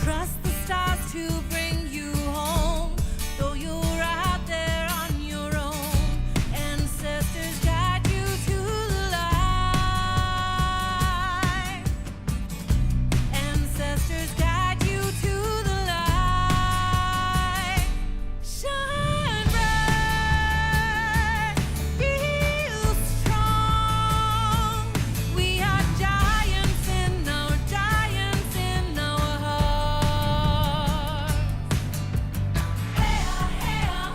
trust the stars to bring you home. Though you're out there on your own, ancestors guide you to the light. Ancestors guide you to the light. Shine bright, feel strong. We are giants in our hearts. Hey hey oh,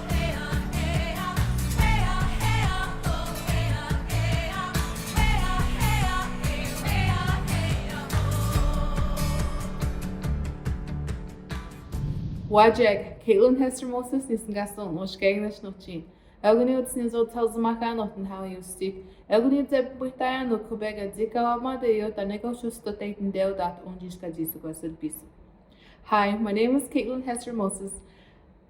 hey hey hey hey oh, hey hey Wajeg, Caitlin Hester Moses nísan gaston ó scéiles nótín. Eganiad sníos ó telsamachán ó an how you stick. Eganiad de buitayan no Québec a dicawama de yo ta negociusto taken deo dat onjiska jisagwasid bisa. Hi, my name is Caitlin Hester Moses.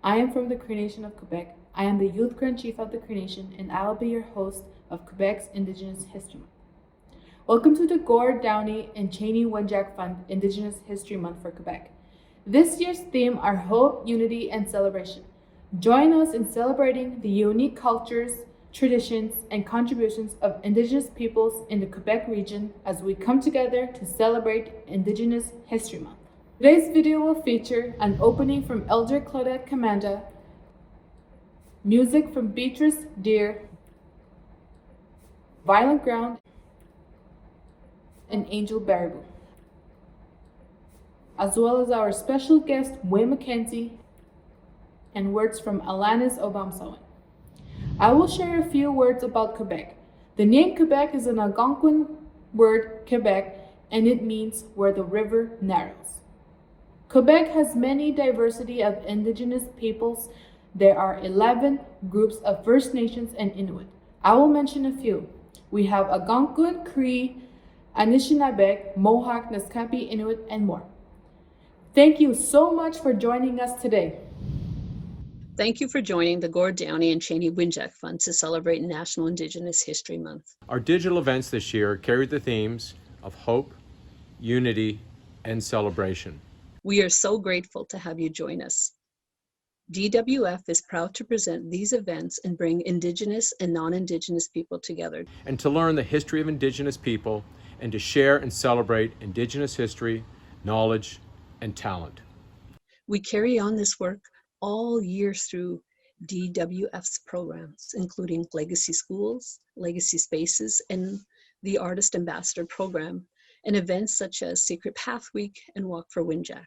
I am from the Cree Nation of Quebec. I am the Youth Grand Chief of the Cree Nation, and I'll be your host of Quebec's Indigenous History Month. Welcome to the Gordon Downie and Cheney Wenjack Fund Indigenous History Month for Quebec. This year's theme are hope, unity, and celebration. Join us in celebrating the unique cultures, traditions, and contributions of Indigenous peoples in the Quebec region as we come together to celebrate Indigenous History Month. Today's video will feature an opening from Elder Claudette Commanda, music from Beatrice Deer, Violent Ground, and Angel Baraboo, as well as our special guest, Way Mackenzie, and words from Alanis Obamsawin. I will share a few words about Quebec. The name Quebec is an Algonquin word, Quebec, and it means where the river narrows. Quebec has many diversity of Indigenous peoples. There are 11 groups of First Nations and Inuit. I will mention a few. We have Algonquin, Cree, Anishinaabe, Mohawk, Naskapi, Inuit, and more. Thank you so much for joining us today. Thank you for joining the Gordon Downie and Cheney Wenjack Fund to celebrate National Indigenous History Month. Our digital events this year carried the themes of hope, unity, and celebration. We are so grateful to have you join us. DWF is proud to present these events and bring Indigenous and non-Indigenous people together. And to learn the history of Indigenous people and to share and celebrate Indigenous history, knowledge, and talent. We carry on this work all year through DWF's programs, including Legacy Schools, Legacy Spaces, and the Artist Ambassador Program, and events such as Secret Path Week and Walk for Wenjack.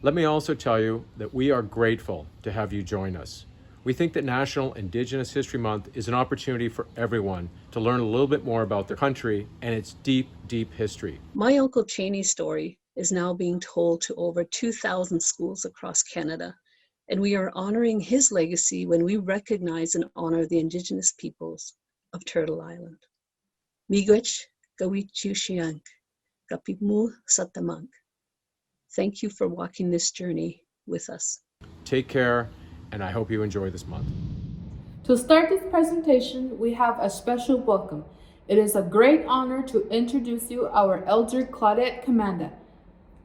Let me also tell you that we are grateful to have you join us. We think that National Indigenous History Month is an opportunity for everyone to learn a little bit more about their country and its deep, deep history. My Uncle Cheney's story is now being told to over 2,000 schools across Canada, and we are honoring his legacy when we recognize and honor the Indigenous peoples of Turtle Island. Miigwech Gawichiushiank, Gapimu Satamang. Thank you for walking this journey with us. Take care, and I hope you enjoy this month. To start this presentation, we have a special welcome. It is a great honor to introduce you our Elder Claudette Commanda.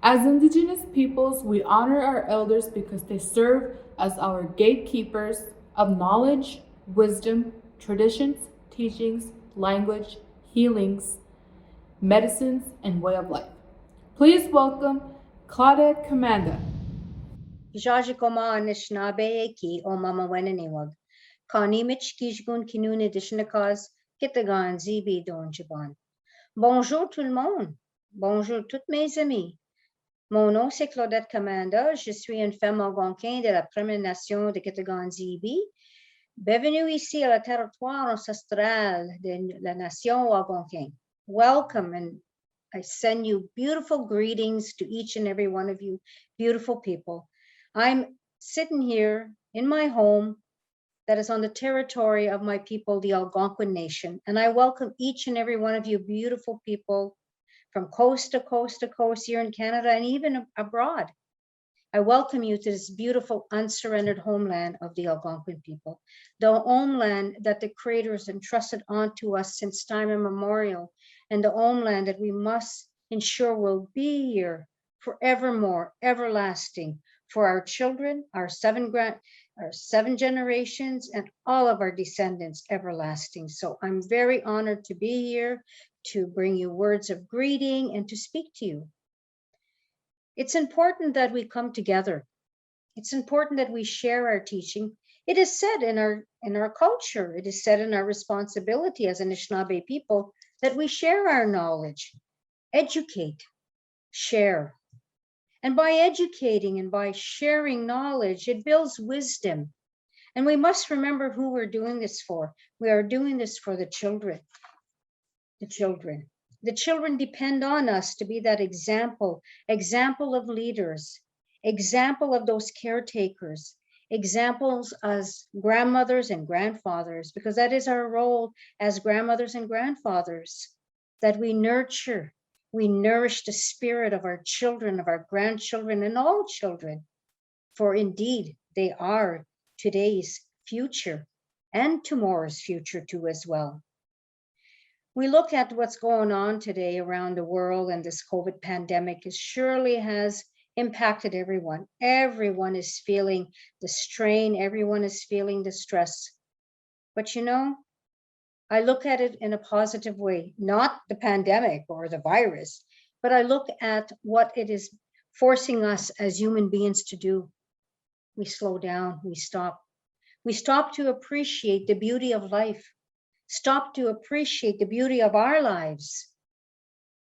As Indigenous peoples, we honor our elders because they serve as our gatekeepers of knowledge, wisdom, traditions, teachings, language, healings, medicines, and way of life. Please welcome Claudette Commanda. Jajikoma Anishinaabe ki o mama wenaniwag. Kanimich kijgun kinun edishnakaz kitagan zibi don jiban. Bonjour tout le monde. Bonjour toutes mes amis. Mon nom c'est Claudette Commanda. Je suis une femme algonquin de la Première Nation de Kitagan-Zibi. Bienvenue ici à la territoire ancestral de la Nation algonquin. Welcome, and I send you beautiful greetings to each and every one of you, beautiful people. I'm sitting here in my home that is on the territory of my people, the Algonquin Nation, and I welcome each and every one of you beautiful people from coast to coast to coast here in Canada and even abroad. I welcome you to this beautiful unsurrendered homeland of the Algonquin people, the homeland that the Creator entrusted onto us since time immemorial, and the homeland that we must ensure will be here forevermore, everlasting, for our children, our seven generations, and all of our descendants, everlasting. So I'm very honored to be here to bring you words of greeting and to speak to you. It's important that we come together. It's important that we share our teaching. It is said in our culture, it is said in our responsibility as Anishinaabe people that we share our knowledge, educate, share. And by educating and by sharing knowledge, it builds wisdom. And we must remember who we're doing this for. We are doing this for the children. The children. The children depend on us to be that example of leaders, example of those caretakers, examples as grandmothers and grandfathers, because that is our role as grandmothers and grandfathers, that we nurture, we nourish the spirit of our children, of our grandchildren, and all children, for indeed they are today's future and tomorrow's future too as well. We look at what's going on today around the world, and this COVID pandemic surely has impacted everyone. Everyone is feeling the strain, everyone is feeling the stress. But you know, I look at it in a positive way, not the pandemic or the virus, but I look at what it is forcing us as human beings to do. We slow down, we stop. We stop to appreciate the beauty of life, stop to appreciate the beauty of our lives,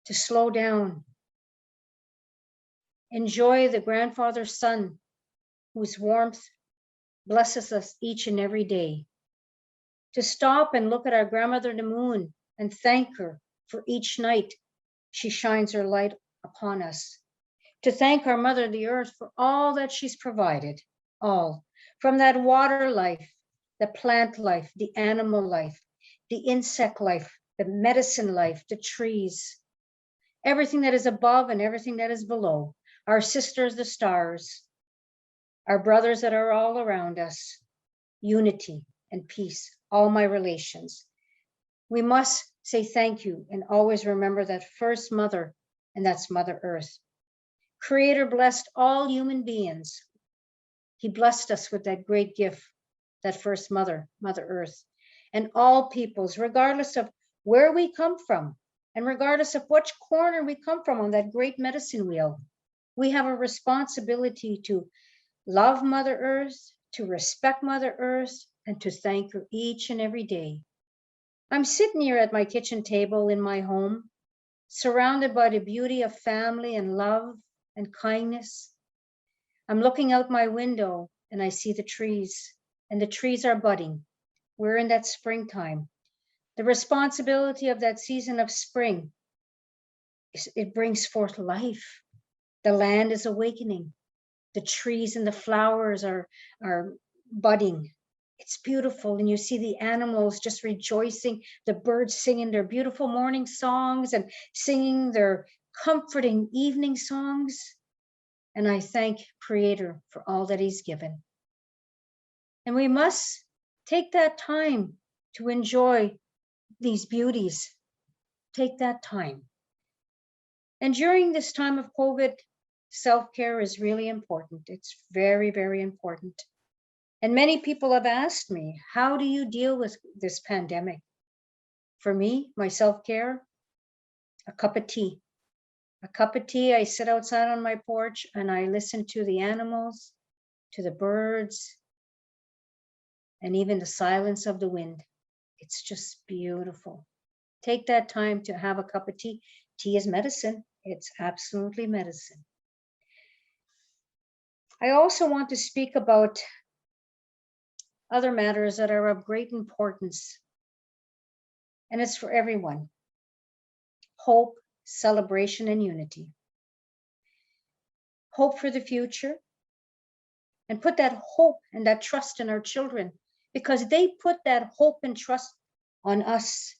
to slow down. Enjoy the grandfather's sun, whose warmth blesses us each and every day. To stop and look at our grandmother, the moon, and thank her for each night she shines her light upon us. To thank our mother, the earth, for all that she's provided, all, from that water life, the plant life, the animal life, the insect life, the medicine life, the trees, everything that is above and everything that is below, our sisters, the stars, our brothers that are all around us, unity and peace, all my relations. We must say thank you and always remember that first mother, and that's Mother Earth. Creator blessed all human beings. He blessed us with that great gift, that first mother, Mother Earth, and all peoples, regardless of where we come from, and regardless of which corner we come from on that great medicine wheel. We have a responsibility to love Mother Earth, to respect Mother Earth, and to thank her each and every day. I'm sitting here at my kitchen table in my home, surrounded by the beauty of family and love and kindness. I'm looking out my window and I see the trees, and the trees are budding. We're in that springtime. The responsibility of that season of spring, it brings forth life. The land is awakening. The trees and the flowers are budding. It's beautiful. And you see the animals just rejoicing, the birds singing their beautiful morning songs and singing their comforting evening songs. And I thank Creator for all that He's given. And we must take that time to enjoy these beauties. Take that time. And during this time of COVID, self-care is really important. It's very, very important. And many people have asked me, how do you deal with this pandemic? For me, my self-care, a cup of tea. A cup of tea, I sit outside on my porch and I listen to the animals, to the birds, and even the silence of the wind. It's just beautiful. Take that time to have a cup of tea. Tea is medicine. It's absolutely medicine. I also want to speak about other matters that are of great importance, and it's for everyone. Hope, celebration, and unity. Hope for the future, and put that hope and that trust in our children, because they put that hope and trust on us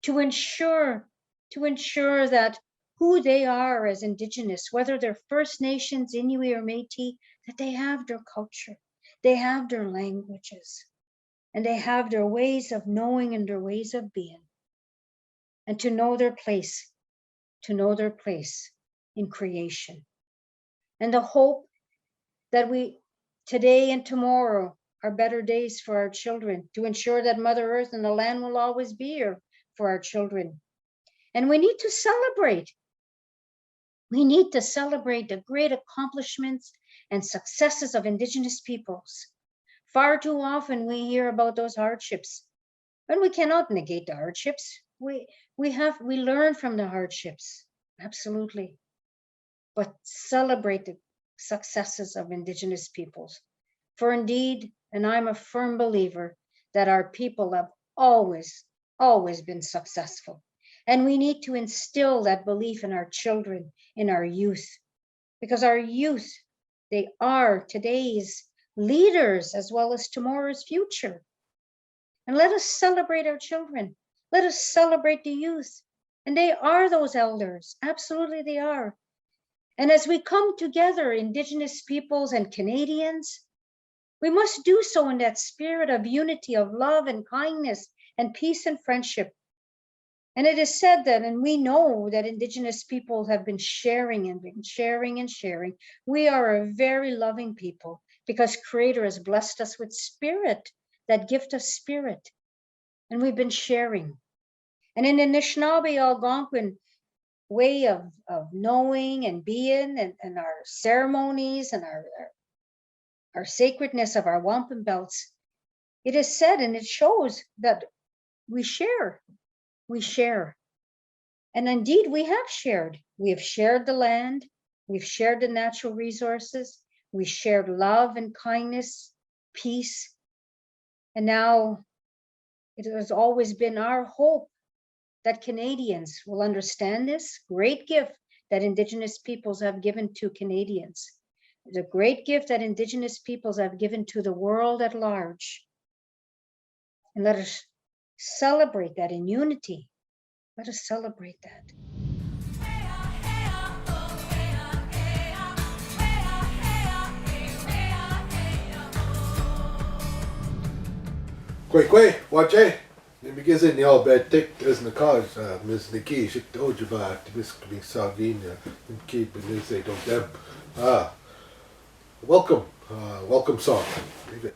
to ensure that who they are as Indigenous, whether they're First Nations, Inuit, or Métis, that they have their culture, they have their languages, and they have their ways of knowing and their ways of being, and to know their place in creation. and the hope that today and tomorrow are better days for our children, to ensure that Mother Earth and the land will always be here for our children. And we need to celebrate. We need to celebrate the great accomplishments and successes of Indigenous peoples. Far too often we hear about those hardships, and we cannot negate the hardships. We learn from the hardships, absolutely. But celebrate the successes of Indigenous peoples. For indeed, and I'm a firm believer that our people have always been successful. And we need to instill that belief in our children, in our youth, because our youth, they are today's leaders as well as tomorrow's future. And let us celebrate our children. Let us celebrate the youth. And they are those elders. Absolutely, they are. And as we come together, Indigenous peoples and Canadians, we must do so in that spirit of unity, of love and kindness and peace and friendship. And it is said that, and we know that Indigenous people have been sharing and been sharing and sharing. We are a very loving people because Creator has blessed us with spirit, that gift of spirit. And we've been sharing. And in the Anishinaabe Algonquin way of knowing and being, and our ceremonies and our sacredness of our wampum belts, it is said and it shows that we share. We share. And indeed, we have shared. We have shared the land. We've shared the natural resources. We shared love and kindness, peace. And now it has always been our hope that Canadians will understand this great gift that Indigenous peoples have given to Canadians. The great gift that Indigenous peoples have given to the world at large. And let us celebrate that in unity. Let us celebrate that. Kwe, wache. Because in your bed, tick as the cars, Miss Nikki, she told you about Miss Sagin, and keep and they say, don't them. Welcome, welcome song. Leave it.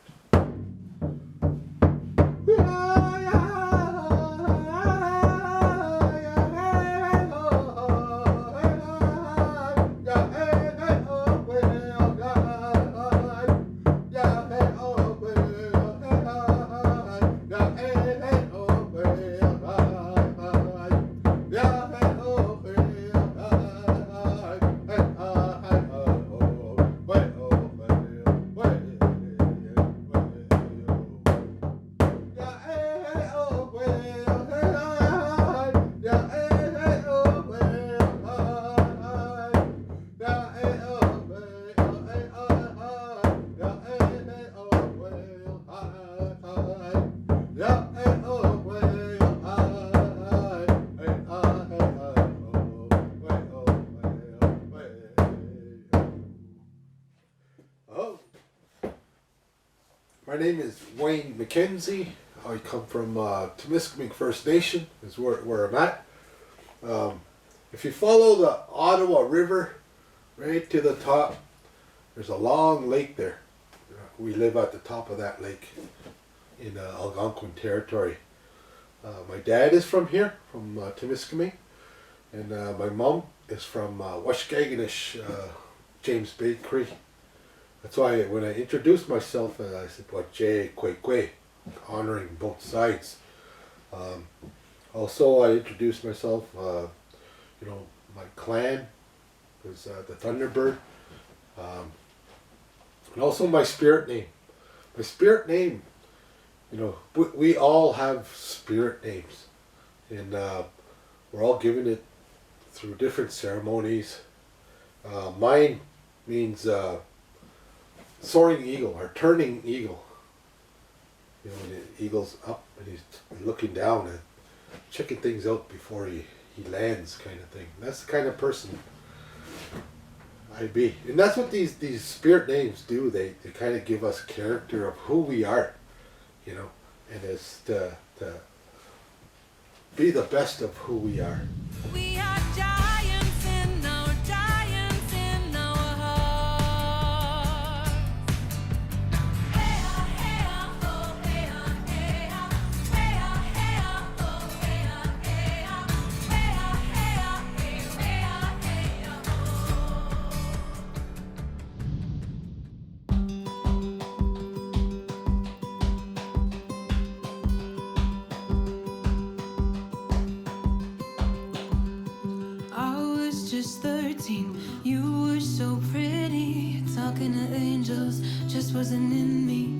My name is Wayne McKenzie. I come from Temiskaming First Nation, is where I'm at. If you follow the Ottawa River right to the top, there's a long lake there. We live at the top of that lake in Algonquin territory. My dad is from here, from Temiskaming, and my mom is from Washkagonish, James Bay Cree. That's why when I introduced myself, I said, Wache Kwe, honoring both sides. Also, I introduced myself, my clan was the Thunderbird. And also my spirit name. My spirit name, we all have spirit names. And we're all given it through different ceremonies. Mine means soaring eagle or turning eagle. When the eagle's up and he's looking down and checking things out before he lands, kind of thing. That's the kind of person I be. And that's what these spirit names do. They kind of give us character of who we are, and it's to be the best of who we are. We are giants in our hearts. 13, you were so pretty. Talking to angels just wasn't in me.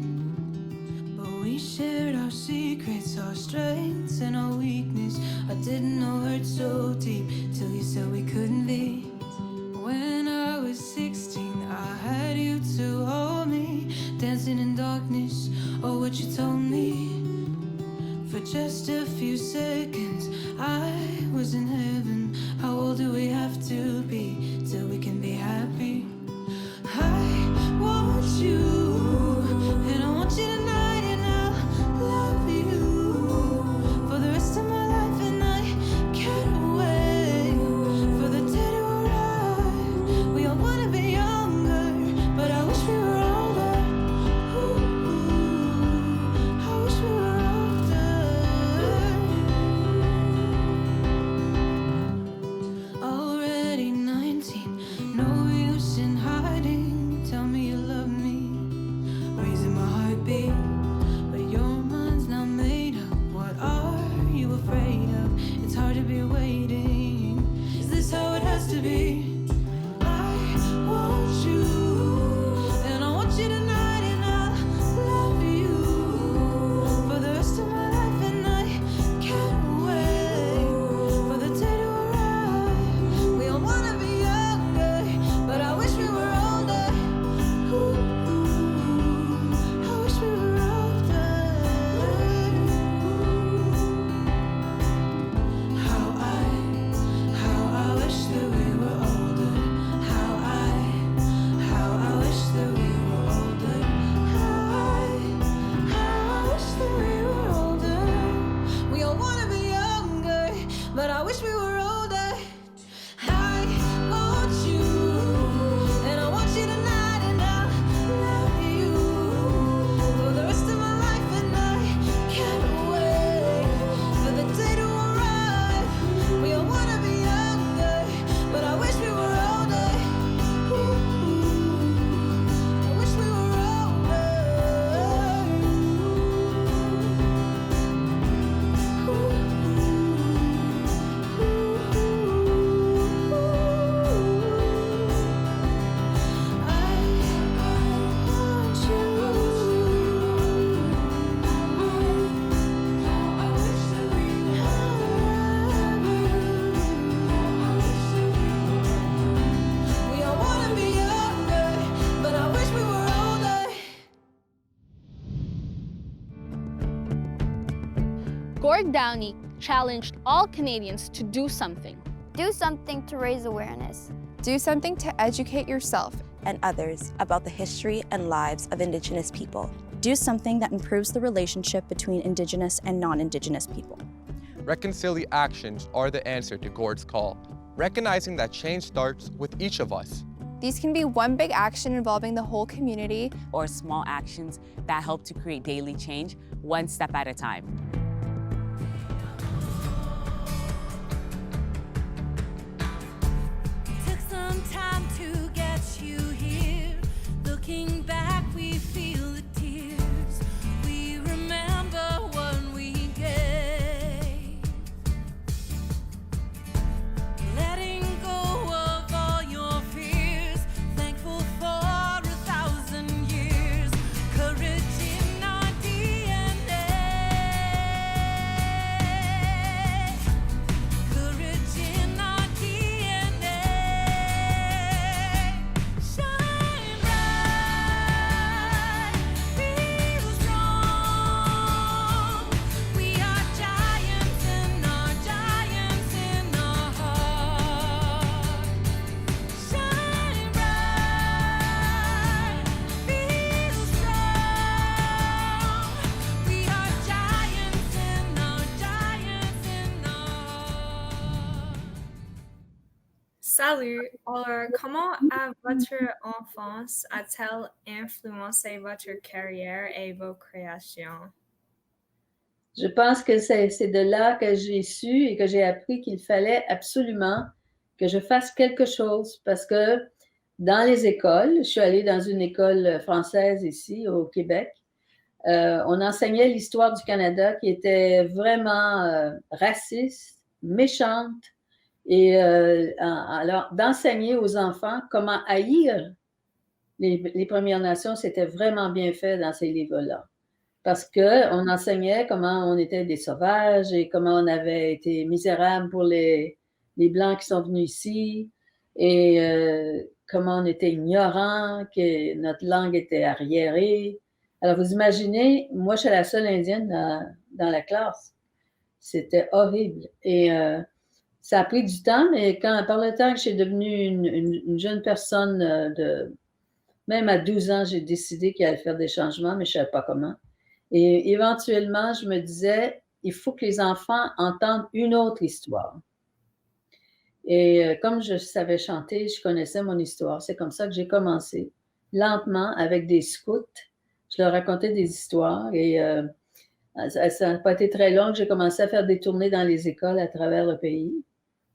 But we shared our secrets, our strengths, and our weakness. I didn't know hurt so deep till you said we couldn't be. When I was 16, I had you to hold me, dancing in darkness. Oh, what you told me. For just a few seconds, I was in heaven. How old do we have to be till we can be happy? I want you, and I want you tonight, and I love you for the rest of my life, and I can't wait for the day to arrive. We all wanna be younger, but I wish we were older. Ooh, I wish we were older. Already 19, no use in hiding. Tell me you love me, raising my heartbeat. But your mind's not made up. What are you afraid of? It's hard to be waiting. Is this how it has to be? I want you, and I want you tonight, and I love you for the rest of my life, and I can't wait for the day to arrive. We all wanna be younger, but I wish we were older. Ooh, I wish we were older. How I wish that we were older. How I wish that we were older. How I wish that we were older. We all wanna be younger, but I wish we were older. I want you, and I want you tonight, and I love you for the rest of my life, and I can't wait for the day to arrive. We all wanna be younger, but I wish we were older. Ooh, I wish we were We all wanna be younger, but I wish we were older. Gordon Downie challenged all Canadians to do something. Do something to raise awareness. Do something to educate yourself and others about the history and lives of Indigenous people. Do something that improves the relationship between Indigenous and non-Indigenous people. Reconciliation actions are the answer to Gord's call, recognizing that change starts with each of us. These can be one big action involving the whole community, or small actions that help to create daily change, one step at a time. Took some time to get you here. Looking back, we feel the tears. We remember what we gave. Letting go of all your fears. Thankful for 1,000 years. Courage in our DNA. Courage in our DNA. Shine bright, feel strong. We are giants in our heart. Shine bright, feel strong. We are giants in our heart. Salut! Alors, comment a votre enfance a-t-elle influencé votre carrière et vos créations? Je pense que c'est de là que j'ai su et que j'ai appris qu'il fallait absolument que je fasse quelque chose parce que dans les écoles, je suis allée dans une école française ici au Québec, on enseignait l'histoire du Canada qui était vraiment raciste, méchante Et alors, d'enseigner aux enfants comment haïr les Premières Nations, c'était vraiment bien fait dans ces livres-là. Parce qu'on enseignait comment on était des sauvages et comment on avait été misérables pour les Blancs qui sont venus ici et comment on était ignorants, que notre langue était arriérée. Alors, vous imaginez, moi, je suis la seule indienne dans la classe. C'était horrible. Et ça a pris du temps, mais par le temps que je suis devenue une jeune personne, même à 12 ans, j'ai décidé qu'il allait faire des changements, mais je ne savais pas comment. Et éventuellement, je me disais, il faut que les enfants entendent une autre histoire. Et comme je savais chanter, je connaissais mon histoire. C'est comme ça que j'ai commencé, lentement, avec des scouts. Je leur racontais des histoires et ça n'a pas été très long que j'ai commencé à faire des tournées dans les écoles à travers le pays,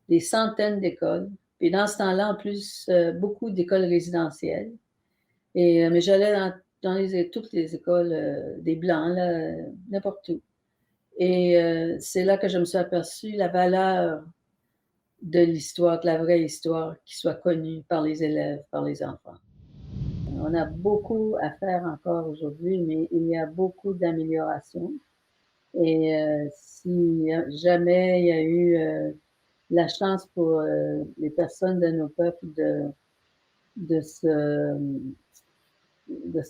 des centaines d'écoles. Puis dans ce temps-là, en plus, beaucoup d'écoles résidentielles. Mais j'allais dans toutes les écoles des Blancs, là, n'importe où. Et c'est là que je me suis aperçue la valeur de l'histoire, de la vraie histoire, qui soit connue par les élèves, par les enfants. On a beaucoup à faire encore aujourd'hui, mais il y a beaucoup d'améliorations. Et si jamais il y a eu la chance pour les personnes de nos peuples de se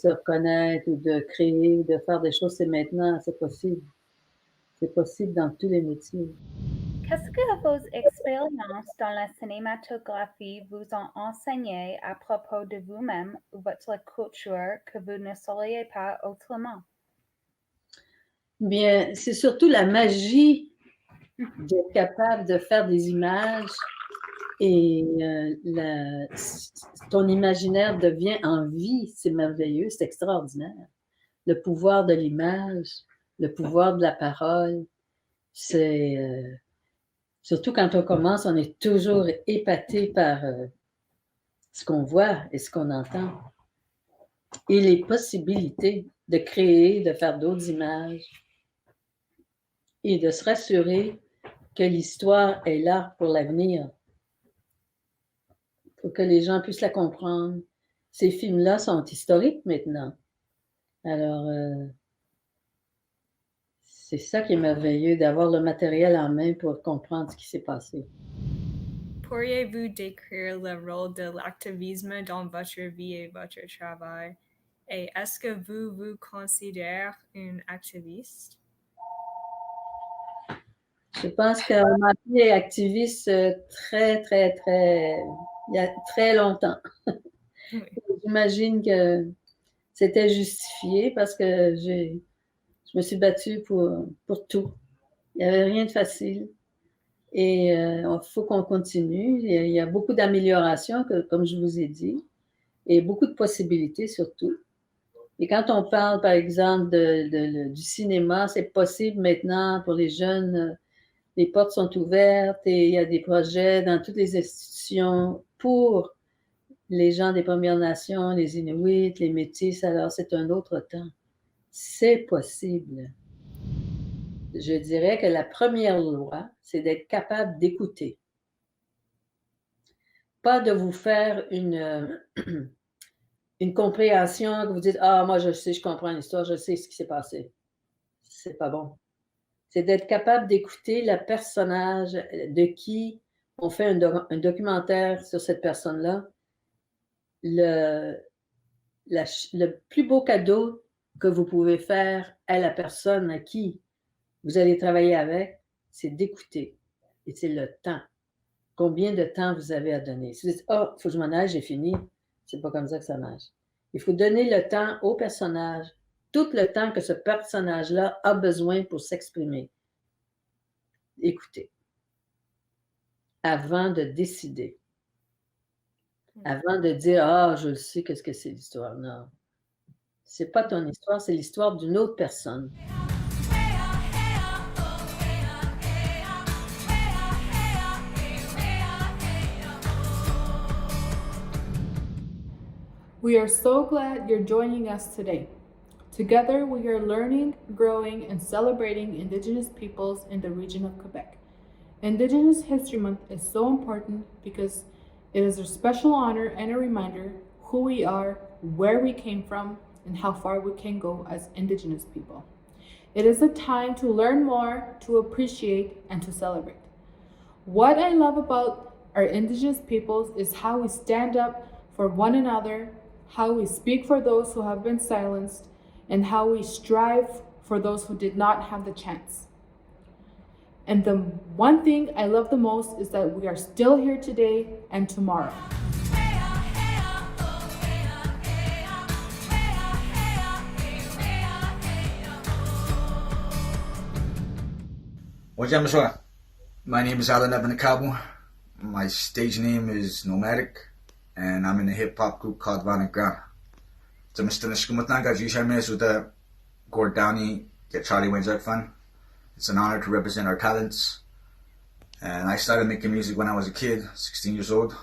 reconnaître ou de créer, de faire des choses, c'est maintenant, c'est possible. C'est possible dans tous les métiers. Qu'est-ce que vos expériences dans la cinématographie vous ont enseigné à propos de vous-même ou votre culture que vous ne sauriez pas autrement? Bien, c'est surtout la magie d'être capable de faire des images et ton imaginaire devient en vie. C'est merveilleux, c'est extraordinaire. Le pouvoir de l'image, le pouvoir de la parole, c'est... surtout quand on commence, on est toujours épaté par ce qu'on voit et ce qu'on entend. Et les possibilités de créer, de faire d'autres images et de se rassurer que l'histoire est là pour l'avenir, pour que les gens puissent la comprendre. Ces films-là sont historiques maintenant. Alors, c'est ça qui est merveilleux, d'avoir le matériel en main pour comprendre ce qui s'est passé. Pourriez-vous décrire le rôle de l'activisme dans votre vie et votre travail? Et est-ce que vous vous considérez une activiste? Je pense qu'on m'a appelé activiste très, très, très, il y a très longtemps. Oui. J'imagine que c'était justifié parce que je me suis battue pour tout. Il n'y avait rien de facile. Et il faut qu'on continue. Il y a beaucoup d'améliorations, comme je vous ai dit, et beaucoup de possibilités surtout. Et quand on parle, par exemple, du cinéma, c'est possible maintenant pour les jeunes. Les portes sont ouvertes et il y a des projets dans toutes les institutions pour les gens des Premières Nations, les Inuits, les Métis. Alors, c'est un autre temps. C'est possible. Je dirais que la première loi, c'est d'être capable d'écouter. Pas de vous faire une compréhension que vous dites « Ah, moi, je sais, je comprends l'histoire, je sais ce qui s'est passé. » C'est pas bon. C'est d'être capable d'écouter le personnage de qui on fait un documentaire sur cette personne-là. Le plus beau cadeau que vous pouvez faire à la personne à qui vous allez travailler avec, c'est d'écouter. Et c'est le temps. Combien de temps vous avez à donner? Si vous dites « Ah, il faut que je m'en aille, j'ai fini », c'est pas comme ça que ça marche. Il faut donner le temps au personnage, tout le temps que ce personnage-là a besoin pour s'exprimer. Écoutez. Avant de décider. Avant de dire « Ah, je le sais, qu'est-ce que c'est l'histoire. » Non. C'est pas ton histoire, c'est l'histoire d'une autre personne. We are so glad you're joining us today. Together, we are learning, growing, and celebrating Indigenous peoples in the region of Quebec. Indigenous History Month is so important because it is a special honor and a reminder who we are, where we came from, and how far we can go as Indigenous people. It is a time to learn more, to appreciate, and to celebrate. What I love about our Indigenous peoples is how we stand up for one another, how we speak for those who have been silenced, and how we strive for those who did not have the chance. And the one thing I love the most is that we are still here today and tomorrow. My name is Alan Ebenakabu. My stage name is Nomadic, and I'm in a hip-hop group called Van Ground. So Mr. Nishkumatanga, Jisharmes with the Gordon Downie, Get Charlie Wenjack Fund. It's an honor to represent our talents. And I started making music when I was a kid, 16 years old.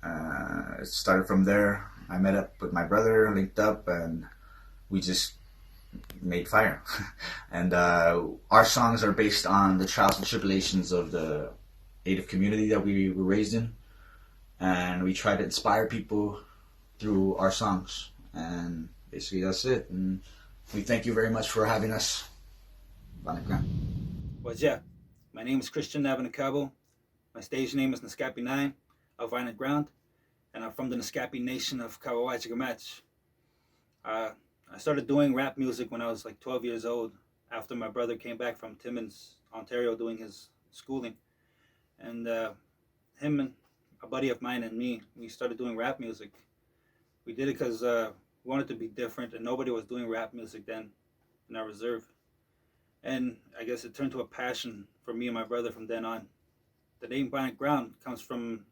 It started from there. I met up with my brother, linked up, and we just made fire. And our songs are based on the trials and tribulations of the Native community that we were raised in. And we try to inspire people through our songs. And basically that's it. And we thank you very much for having us. What's up? My name is Christian Nabanakabo. My stage name is Naskapi 9 of Violent Ground, and I'm from the Naskapi Nation of Kawawachigamach. I started doing rap music when I was like 12 years old, after my brother came back from Timmins, Ontario, doing his schooling. And him and a buddy of mine and me, we started doing rap music. We did it because we wanted to be different, and nobody was doing rap music then in our reserve. And I guess it turned to a passion for me and my brother from then on. The name Violent Ground comes from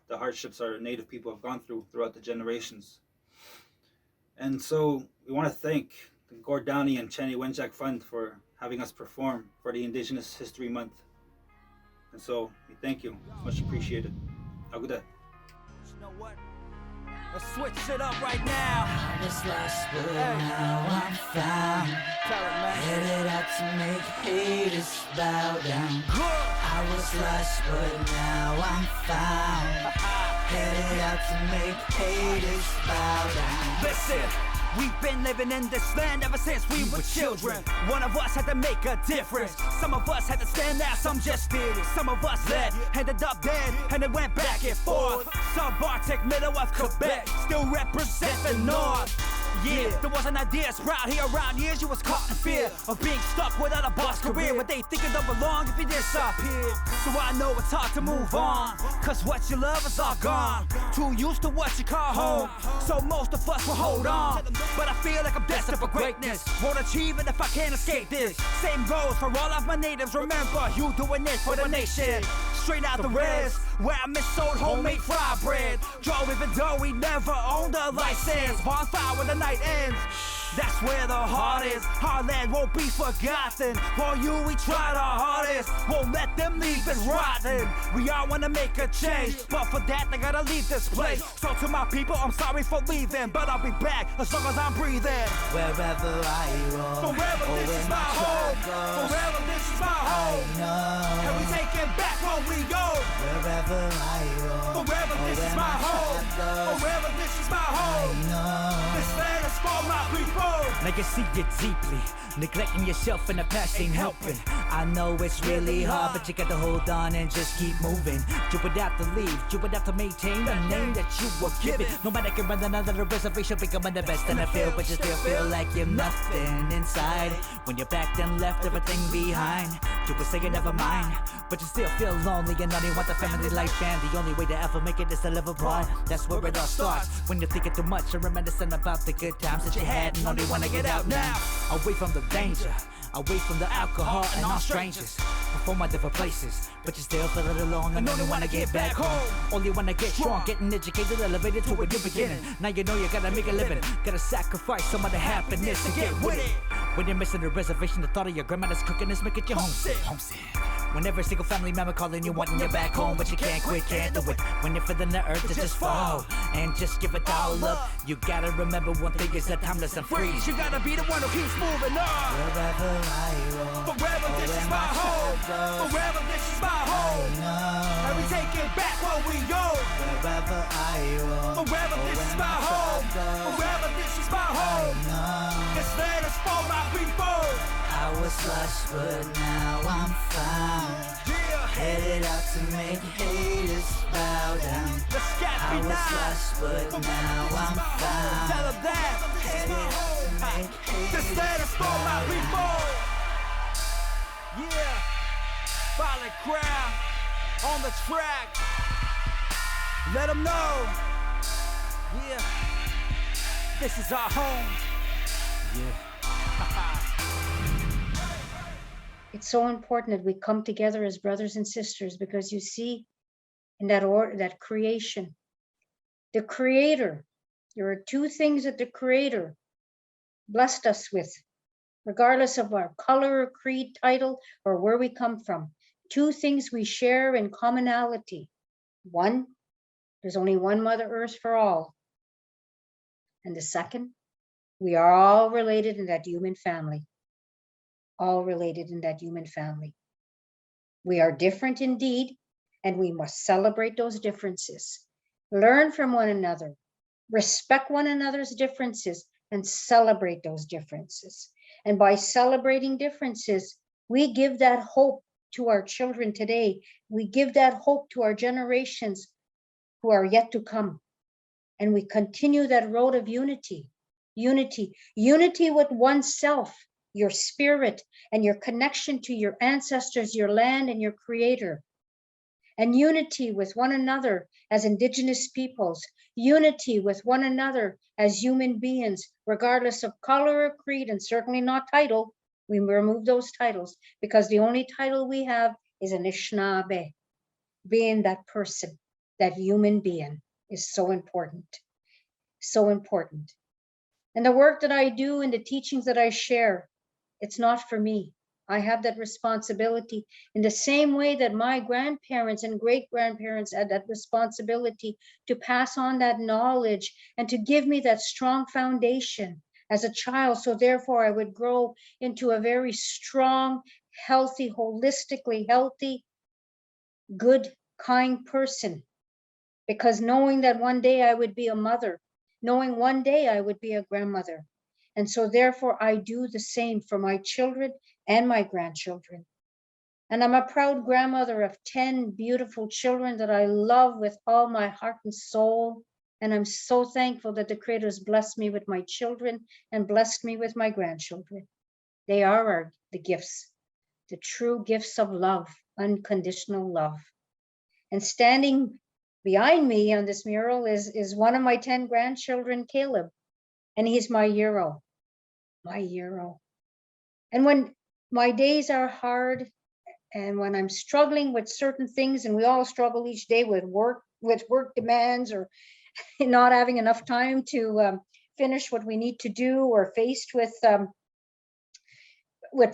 the hardships our Native people have gone through throughout the generations. And so we want to thank the Gordon Downie and Charlie Wenjack Fund for having us perform for the Indigenous History Month. And so we thank you. It's much appreciated. Aguda. Let's switch it up right now. I was lost, but now I'm found. Headed out to make haters bow down. I was lost, but now I'm found. Headed out to make haters bow down. Listen. We've been living in this land ever since we were children. One of us had to make a difference. Some of us had to stand out, some just did it. Some of us led, ended up dead, and it went back and forth. Subarctic, middle of Quebec, still represent the north. Yeah, there was an idea sprout here around here. You was caught in fear of being stuck without a boss career, but they think it don't belong if you disappear. So I know it's hard to move on, cause what you love is all gone. Too used to what you call home, so most of us will hold on. But I feel like I'm destined for greatness. Won't achieve it if I can't escape this. Same goes for all of my natives. Remember, you doing this for the nation. Straight out the res, where I missold homemade fried bread. Drove even though we never owned a license. Bonfire when the night ends. That's where the heart is. Our land won't be forgotten. For you, we tried our hardest. Won't let them leave it rotten. We all wanna make a change, but for that, I gotta leave this place. So to my people, I'm sorry for leaving, but I'll be back as long as I'm breathing. Wherever I roam, forever this is my home. Forever this is my home. I know. And we taking back what we go. Wherever I roam, forever this is my home. Forever this is my home. I know. This land is for my people. I can see it deeply. Neglecting yourself in the past ain't helping. I know it's really hard, but you gotta hold on and just keep moving. You would have to leave, you would have to maintain the name that you were given. Nobody can run another reservation, becoming the best in the field, but you still feel like you're nothing inside. When you're back then left everything behind, you would say you never mind, but you still feel lonely and only want the family life. And the only way to ever make it is to live abroad. That's where it all starts. When you're thinking too much and reminiscing about the good times that you had and only wanna get out now, away from the danger, away from the alcohol and all strangers, from my different places, but you still feel it alone and only wanna get back home. Only wanna get strong, getting educated, elevated to a new beginning. Now you know you gotta make a living, gotta sacrifice some of the happiness to get with it. When you're missing the reservation, the thought of your grandmother's cooking is making you homesick. When every single family member calling you wanting you back home, but you can't quit, can't do it. When you're feeling the urge to just fall and just give it all up, you gotta remember one thing is that timeless and free. You gotta be the one who keeps moving on. Wherever I roam, forever this is my home. Forever this is my home. And we take it back what we own. Wherever I roam, forever this is my home. Forever this is my home. This land is for my people. I was lost, but now I'm found. Headed out to make haters bow down. I was lost, but now I'm found. Tell them that. Headed out to make haters bow down. For my people. Yeah. Solid ground on the track. Let them know. Yeah. This is our home. Yeah. It's so important that we come together as brothers and sisters, because you see, in that order, that creation, the Creator, there are two things that the Creator blessed us with, regardless of our color, creed, title, or where we come from. Two things we share in commonality. One, there's only one Mother Earth for all. And the second, we are all related in that human family. All related in that human family. We are different indeed, and we must celebrate those differences. Learn from one another, respect one another's differences, and celebrate those differences. And by celebrating differences, we give that hope to our children today. We give that hope to our generations who are yet to come. And we continue that road of unity, unity with oneself, your spirit, and your connection to your ancestors, your land, and your Creator. And unity with one another as Indigenous peoples, unity with one another as human beings, regardless of color or creed, and certainly not title. We remove those titles, because the only title we have is Anishinaabe. Being that person, that human being, is so important. So important. And the work that I do and the teachings that I share, it's not for me. I have that responsibility in the same way that my grandparents and great-grandparents had that responsibility to pass on that knowledge and to give me that strong foundation as a child. So therefore I would grow into a very strong, healthy, holistically healthy, good, kind person. Because knowing that one day I would be a mother, knowing one day I would be a grandmother. And so therefore I do the same for my children and my grandchildren. And I'm a proud grandmother of 10 beautiful children that I love with all my heart and soul. And I'm so thankful that the Creator has blessed me with my children and blessed me with my grandchildren. They are the gifts, the true gifts of love, unconditional love. And standing behind me on this mural is one of my 10 grandchildren, Caleb. And he's my hero, my hero. And when my days are hard and when I'm struggling with certain things, and we all struggle each day with work demands, or not having enough time to finish what we need to do, or faced with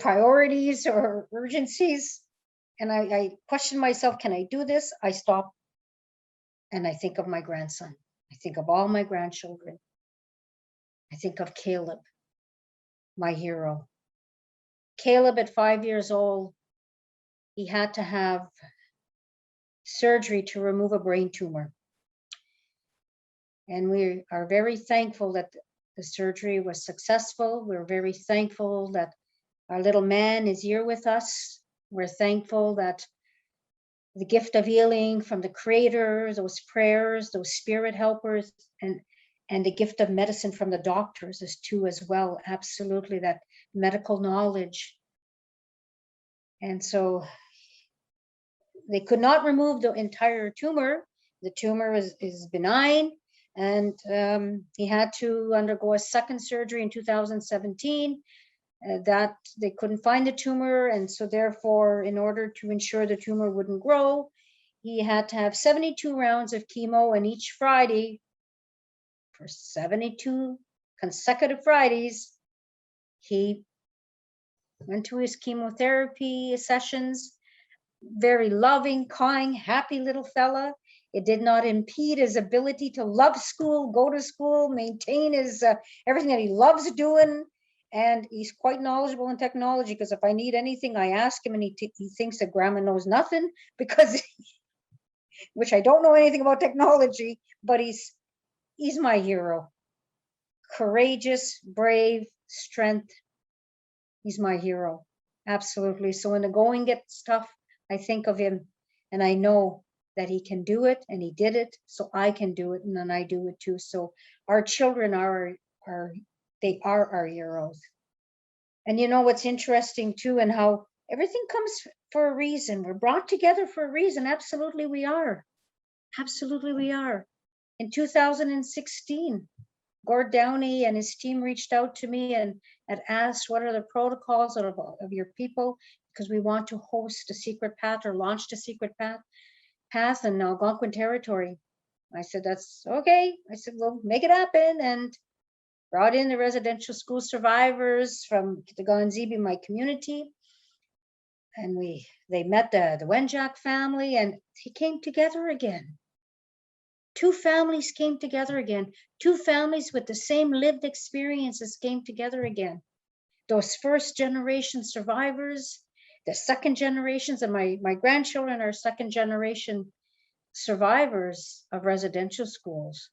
priorities or urgencies, and I question myself, can I do this? I stop and I think of my grandson. I think of all my grandchildren. I think of Caleb, my hero. Caleb, at 5 years old, he had to have surgery to remove a brain tumor. And we are very thankful that the surgery was successful. We're very thankful that our little man is here with us. We're thankful that the gift of healing from the Creator, those prayers, those spirit helpers, and the gift of medicine from the doctors is too as well. Absolutely, that medical knowledge. And so they could not remove the entire tumor. The tumor is benign, and he had to undergo a second surgery in 2017. That they couldn't find the tumor, and so therefore, in order to ensure the tumor wouldn't grow, he had to have 72 rounds of chemo, and each Friday, for 72 consecutive Fridays, he went to his chemotherapy sessions very loving, kind, happy little fella. It did not impede his ability to love school, go to school, maintain his everything that he loves doing. And he's quite knowledgeable in technology, because if I need anything, I ask him, and he thinks that grandma knows nothing, because which I don't know anything about technology, but he's my hero. Courageous, brave, strength. He's my hero. Absolutely. So when the going gets tough, I think of him, and I know that he can do it, and he did it, so I can do it, and then I do it too. So our children are our heroes. And you know what's interesting too, and how everything comes for a reason. We're brought together for a reason. Absolutely we are. Absolutely we are. In 2016, Gordon Downie and his team reached out to me and had asked, what are the protocols of your people? Because we want to host a secret path, or launched a secret path in Algonquin territory. I said, that's okay. I said, we'll make it happen. And brought in the residential school survivors from Kitagan-Zibi, my community. And they met the Wenjack family, and he came together again. Two families came together again. Two families with the same lived experiences came together again. Those first generation survivors, the second generations, and my grandchildren are second generation survivors of residential schools.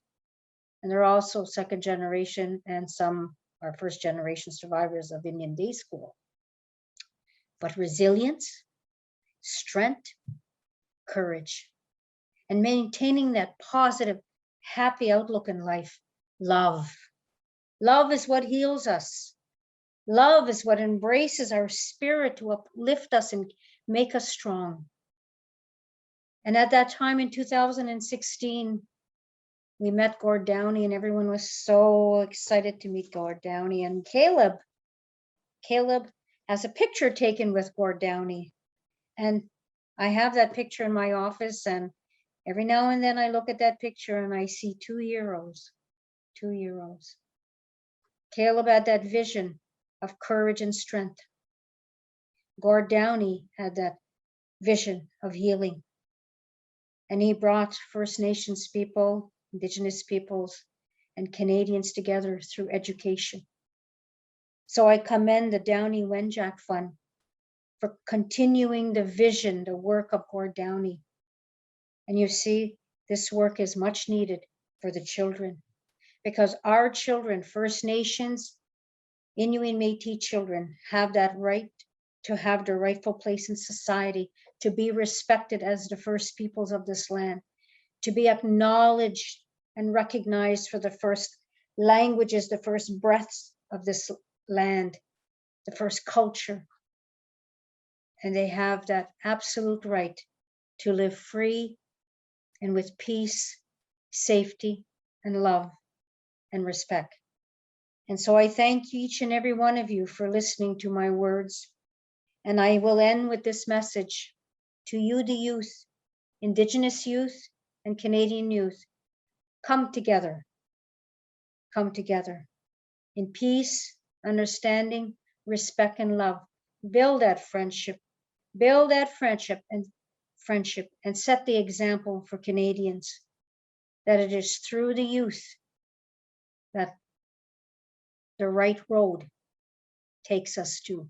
And they're also second generation, and some are first generation survivors of Indian Day School. But resilience, strength, courage, and maintaining that positive, happy outlook in life. Love. Love is what heals us. Love is what embraces our spirit to uplift us and make us strong. And at that time in 2016, we met Gordon Downie, and everyone was so excited to meet Gordon Downie. And Caleb has a picture taken with Gordon Downie. And I have that picture in my office, and every now and then I look at that picture and I see two heroes. Caleb had that vision of courage and strength. Gordon Downie had that vision of healing. And he brought First Nations people, Indigenous peoples, and Canadians together through education. So I commend the Downie Wenjack Fund for continuing the vision, the work of Gordon Downie. And you see, this work is much needed for the children, because our children, First Nations, Inuit and Métis children, have that right to have their rightful place in society, to be respected as the first peoples of this land, to be acknowledged and recognized for the first languages, the first breaths of this land, the first culture. And they have that absolute right to live free and with peace, safety, and love and respect. And so I thank each and every one of you for listening to my words. And I will end with this message to you, the youth, Indigenous youth and Canadian youth. Come together in peace, understanding, respect, and love. Build that friendship and set the example for Canadians, that it is through the youth that the right road takes us to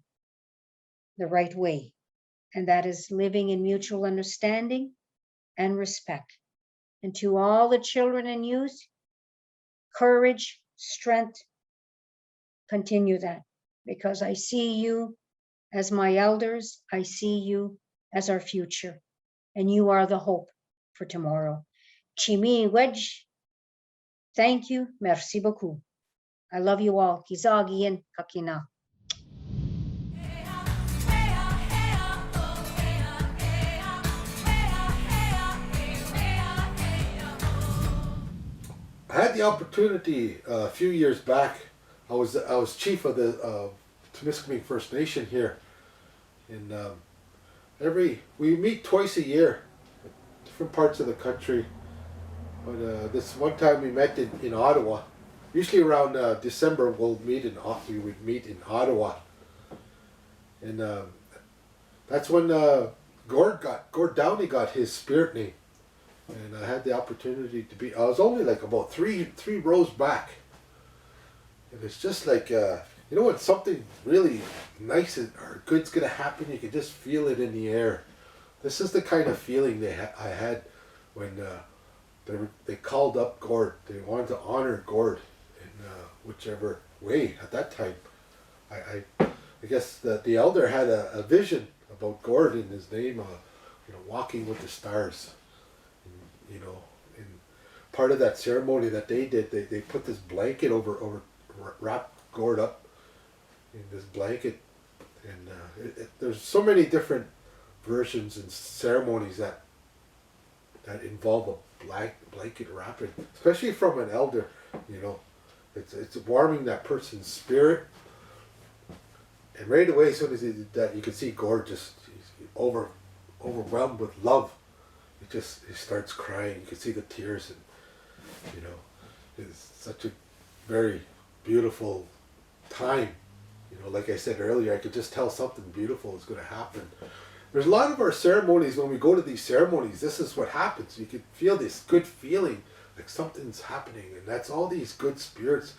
the right way, and that is living in mutual understanding and respect. And to all the children and youth, courage, strength, continue that, because I see you as my elders, I see you as our future, and you are the hope for tomorrow. Chimi Wedge, thank you, merci beaucoup. I love you all. Kizagian kakina. I had the opportunity a few years back. I was chief of the Temiskaming First Nation here, and we meet twice a year, different parts of the country. But this one time we met in Ottawa. Usually around December we would meet in Ottawa, and that's when Gord Downie got his spirit name, and I had the opportunity to be. I was only like about three rows back, and it's just like you know when something really nice or good's gonna happen, you can just feel it in the air. This is the kind of feeling I had when they called up Gord. They wanted to honor Gord in whichever way at that time. I guess that the elder had a vision about Gord in his name, walking with the stars. And, you know, in part of that ceremony that they did, they put this blanket wrapped Gord up in this blanket, and there's so many different versions and ceremonies that involve a blanket wrapping, especially from an elder. You know, it's warming that person's spirit. And right away, as soon as he did that, you could see Gord just overwhelmed with love. He starts crying. You could see the tears, and you know, it's such a very beautiful time. You know, like I said earlier, I could just tell something beautiful is going to happen. There's a lot of our ceremonies, when we go to these ceremonies, this is what happens. You can feel this good feeling, like something's happening, and that's all these good spirits.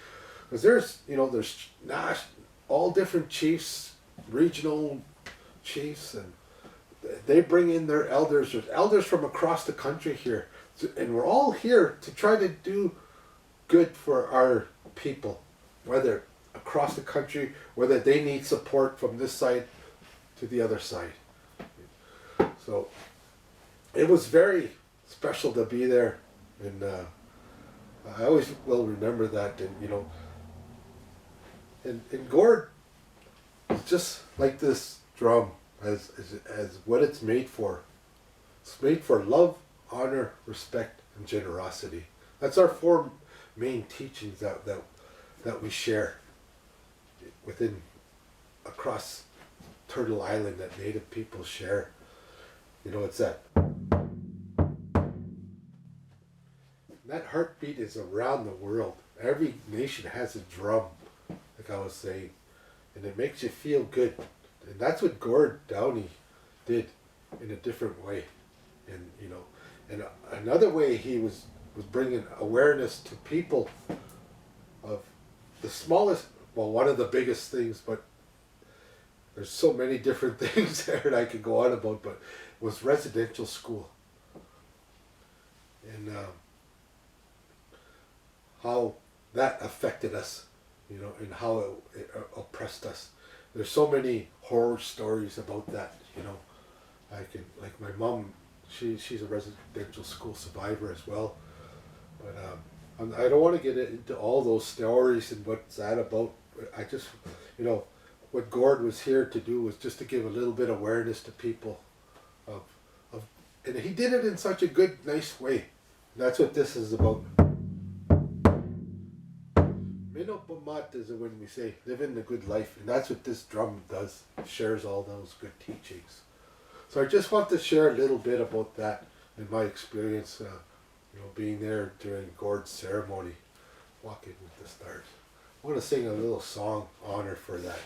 Because there's all different chiefs, regional chiefs, and they bring in their elders. There's elders from across the country here, and we're all here to try to do good for our people, whether across the country, whether they need support from this side to the other side. So it was very special to be there, and I always will remember that. And you know, and Gord is just like this drum, as what it's made for. It's made for love, honor, respect, and generosity. That's our four main teachings that we share across Turtle Island, that Native people share. You know, it's that heartbeat is around the world. Every nation has a drum, like I was saying, and it makes you feel good. And that's what Gord Downie did in a different way. And you know, and another way he was bringing awareness to people of the smallest, well, one of the biggest things, but there's so many different things there that I could go on about, but it was residential school. And how that affected us, you know, and how it oppressed us. There's so many horror stories about that, you know. Like my mom, she's a residential school survivor as well. But I don't want to get into all those stories and what's that about. I just, you know, what Gord was here to do was just to give a little bit of awareness to people and he did it in such a good, nice way. And that's what this is about. Minopamat is when we say living the good life, and that's what this drum does. It shares all those good teachings. So I just want to share a little bit about that in my experience, you know, being there during Gord's ceremony, walking with the stars. I want to sing a little song honor for that.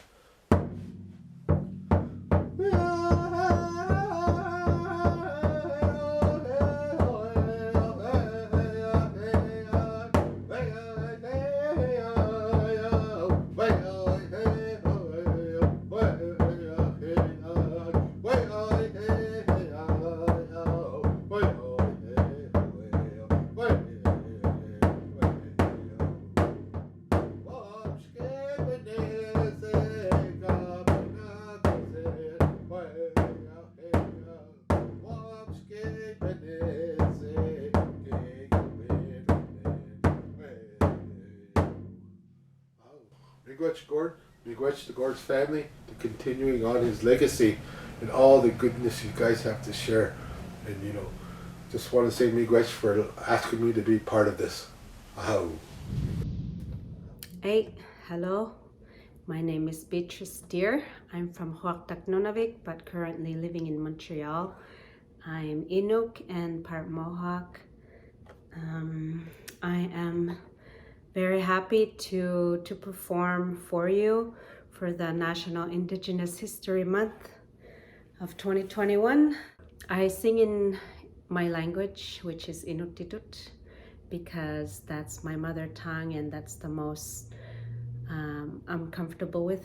Gord, miigwech to Gord's family, to continuing on his legacy and all the goodness you guys have to share. And you know, just want to say miigwech for asking me to be part of this. Ahau. Hey, hello. My name is Beatrice Deer. I'm from Huartak Nunavik, but currently living in Montreal. I'm Inuk and part Mohawk. I am very happy to perform for you for the National Indigenous History Month of 2021. I sing in my language, which is Inuktitut, because that's my mother tongue and that's the most I'm comfortable with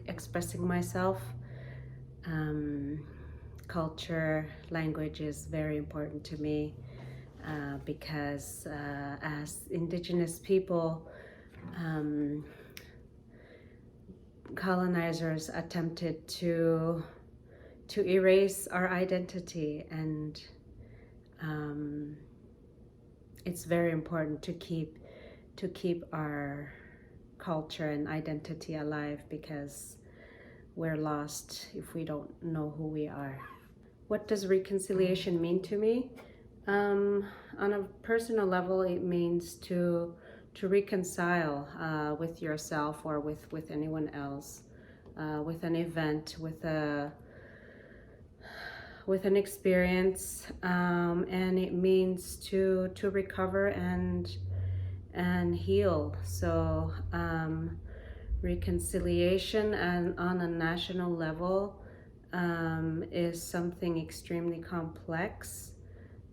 expressing myself. Culture, language is very important to me because as Indigenous people, colonizers attempted to erase our identity, and it's very important to keep our culture and identity alive, because we're lost if we don't know who we are. What does reconciliation mean to me? On a personal level, it means to reconcile with yourself or with anyone else, with an event, with an experience, and it means to recover and heal. So reconciliation and on a national level is something extremely complex.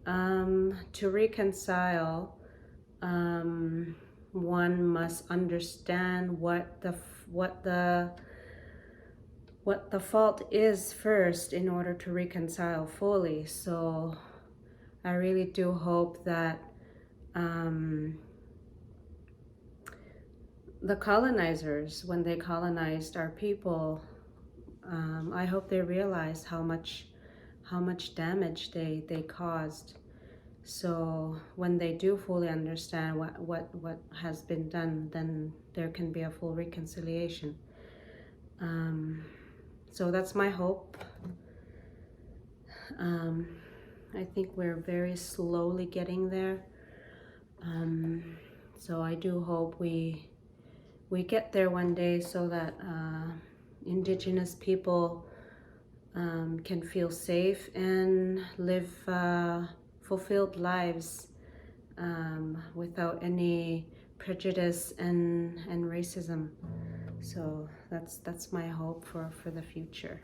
To reconcile, one must understand what the fault is first in order to reconcile fully. So I really do hope that the colonizers, when they colonized our people, I hope they realized how much damage they caused. So when they do fully understand what has been done, then there can be a full reconciliation. So that's my hope. I think we're very slowly getting there. So I do hope we get there one day, so that Indigenous people can feel safe and live fulfilled lives without any prejudice and racism. So that's my hope for the future.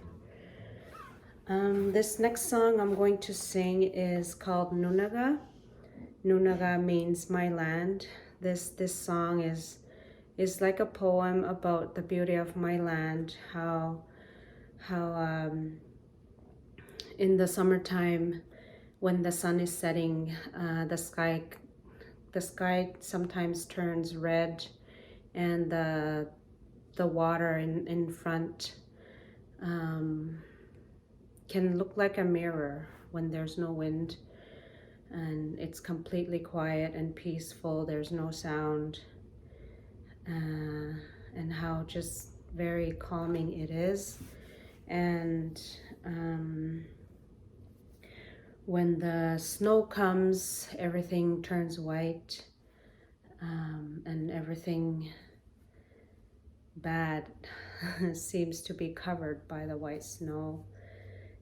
This next song I'm going to sing is called Nunaga. Nunaga means my land. This song is like a poem about the beauty of my land, how in the summertime, when the sun is setting, the sky sometimes turns red, and the water in front can look like a mirror when there's no wind, and it's completely quiet and peaceful. There's no sound, and how just very calming it is. And when the snow comes, everything turns white, and everything bad seems to be covered by the white snow.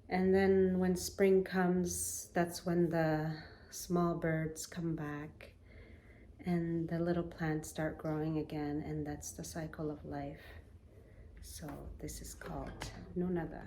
And then when spring comes, that's when the small birds come back and the little plants start growing again, and that's the cycle of life. So this is called Nunaga.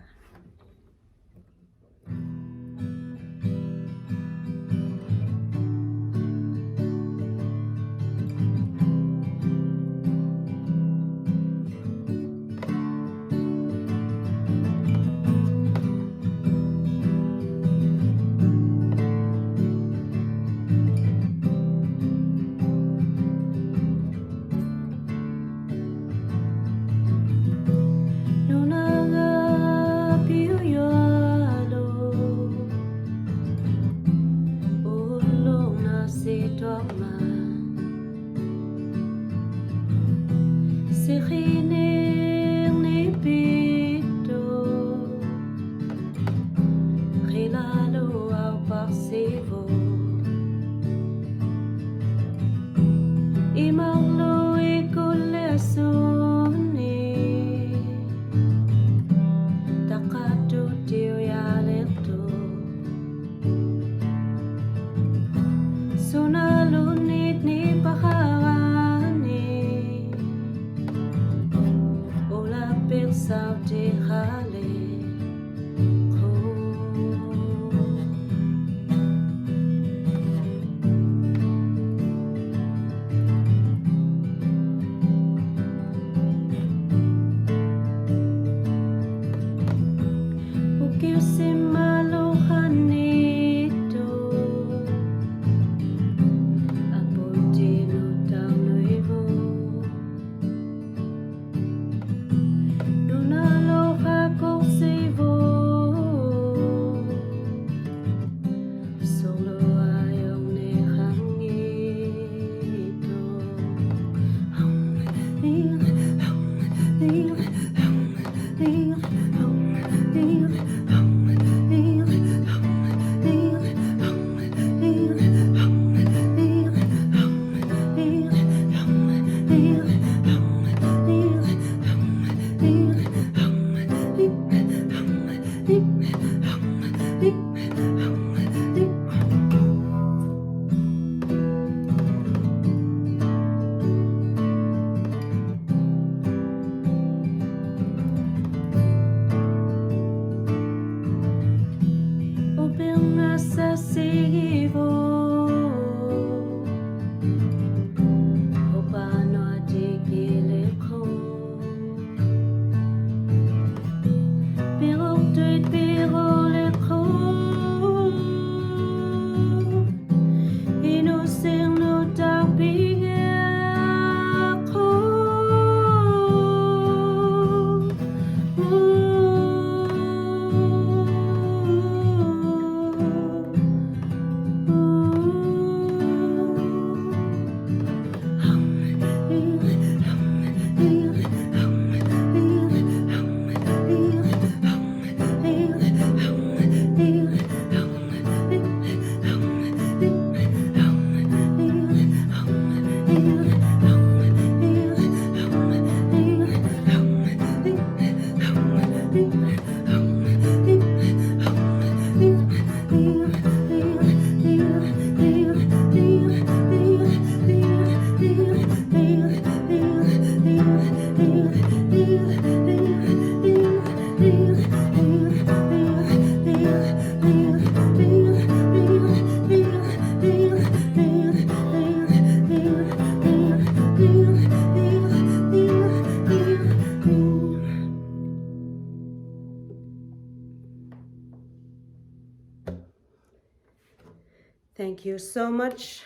Thank you so much,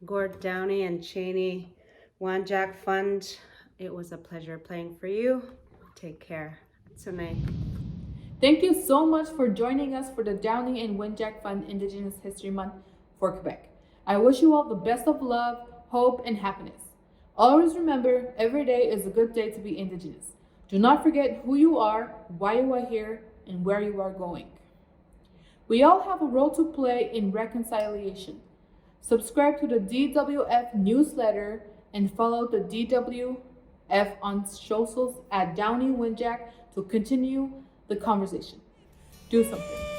Gordon Downie and Cheney Wanjak Fund. It was a pleasure playing for you. Take care. Tonight. Thank you so much for joining us for the Downie and Wanjak Fund Indigenous History Month for Quebec. I wish you all the best of love, hope, and happiness. Always remember, every day is a good day to be Indigenous. Do not forget who you are, why you are here, and where you are going. We all have a role to play in reconciliation. Subscribe to the DWF newsletter and follow the DWF on socials at Downie Wanjak to continue the conversation. Do something.